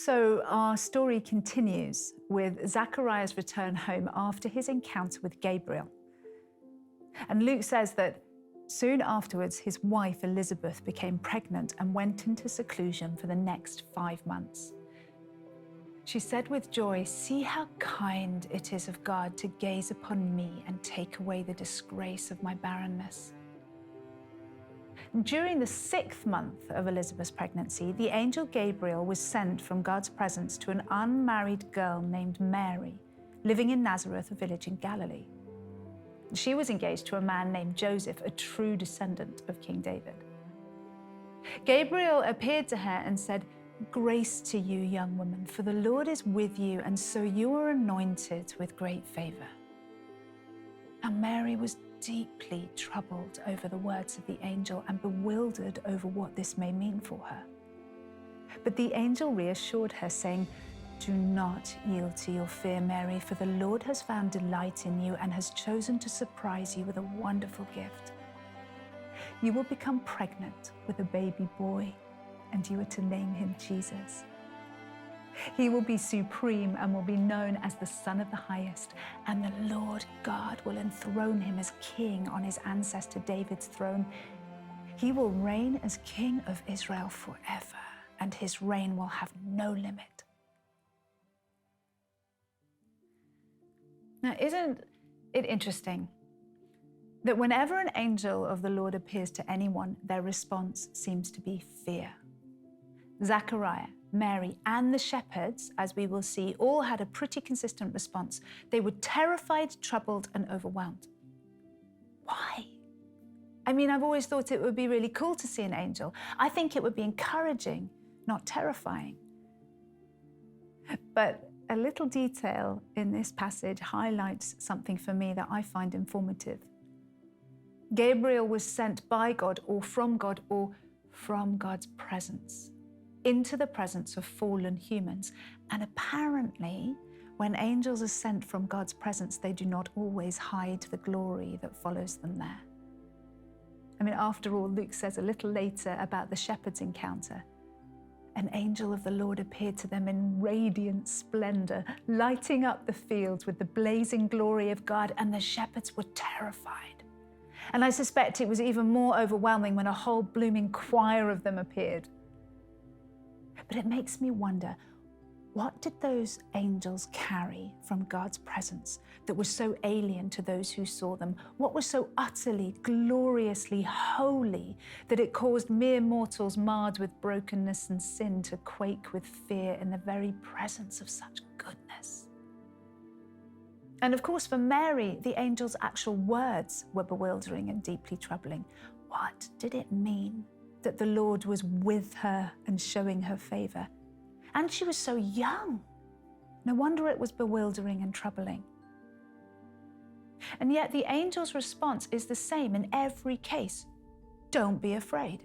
So our story continues with Zachariah's return home after his encounter with Gabriel. And Luke says that soon afterwards, his wife Elizabeth became pregnant and went into seclusion for the next 5 months. She said with joy, "See how kind it is of God to gaze upon me and take away the disgrace of my barrenness." During the 6th month of Elizabeth's pregnancy, the angel Gabriel was sent from God's presence to an unmarried girl named Mary, living in Nazareth, a village in Galilee. She was engaged to a man named Joseph, a true descendant of King David. Gabriel appeared to her and said, "Grace to you, young woman, for the Lord is with you, and so you are anointed with great favor." Now Mary was deeply troubled over the words of the angel and bewildered over what this may mean for her. But the angel reassured her, saying, "Do not yield to your fear, Mary, for the Lord has found delight in you and has chosen to surprise you with a wonderful gift. You will become pregnant with a baby boy, and you are to name him Jesus. He will be supreme and will be known as the Son of the Highest, and the Lord God will enthrone him as king on his ancestor David's throne. He will reign as king of Israel forever, and his reign will have no limit." Now, isn't it interesting that whenever an angel of the Lord appears to anyone, their response seems to be fear? Zachariah, Mary, and the shepherds, as we will see, all had a pretty consistent response. They were terrified, troubled, and overwhelmed. Why? I mean, I've always thought it would be really cool to see an angel. I think it would be encouraging, not terrifying. But a little detail in this passage highlights something for me that I find informative. Gabriel was sent by God or from God's presence into the presence of fallen humans. And apparently, when angels are sent from God's presence, they do not always hide the glory that follows them there. I mean, after all, Luke says a little later about the shepherds' encounter. An angel of the Lord appeared to them in radiant splendor, lighting up the fields with the blazing glory of God, and the shepherds were terrified. And I suspect it was even more overwhelming when a whole blooming choir of them appeared. But it makes me wonder, what did those angels carry from God's presence that was so alien to those who saw them? What was so utterly, gloriously holy that it caused mere mortals marred with brokenness and sin to quake with fear in the very presence of such goodness? And of course, for Mary, the angel's actual words were bewildering and deeply troubling. What did it mean that the Lord was with her and showing her favor? And she was so young. No wonder it was bewildering and troubling. And yet the angel's response is the same in every case. Don't be afraid.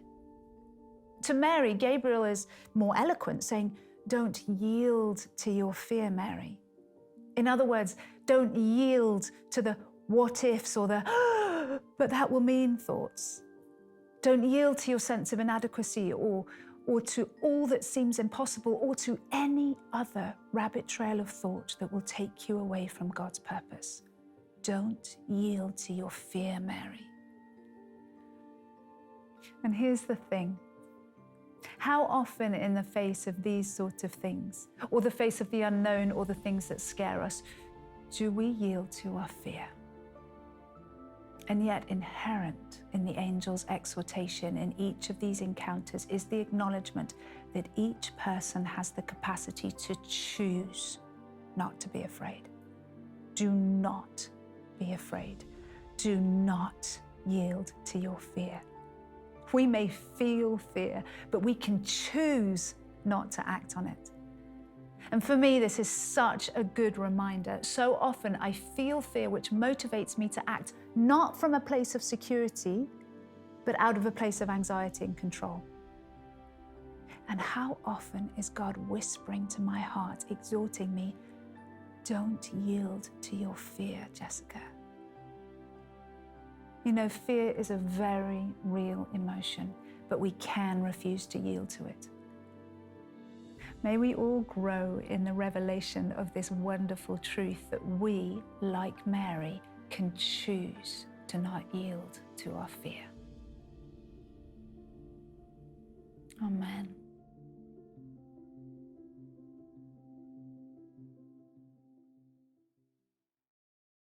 To Mary, Gabriel is more eloquent, saying, "Don't yield to your fear, Mary." In other words, don't yield to the what ifs or the but that will mean thoughts. Don't yield to your sense of inadequacy or to all that seems impossible or to any other rabbit trail of thought that will take you away from God's purpose. Don't yield to your fear, Mary. And here's the thing. How often in the face of these sorts of things, or the face of the unknown or the things that scare us, do we yield to our fear? And yet inherent in the angel's exhortation in each of these encounters is the acknowledgement that each person has the capacity to choose not to be afraid. Do not be afraid. Do not yield to your fear. We may feel fear, but we can choose not to act on it. And for me, this is such a good reminder. So often I feel fear, which motivates me to act not from a place of security, but out of a place of anxiety and control. And how often is God whispering to my heart, exhorting me, don't yield to your fear, Jessica. You know, fear is a very real emotion, but we can refuse to yield to it. May we all grow in the revelation of this wonderful truth that we, like Mary, can choose to not yield to our fear. Amen.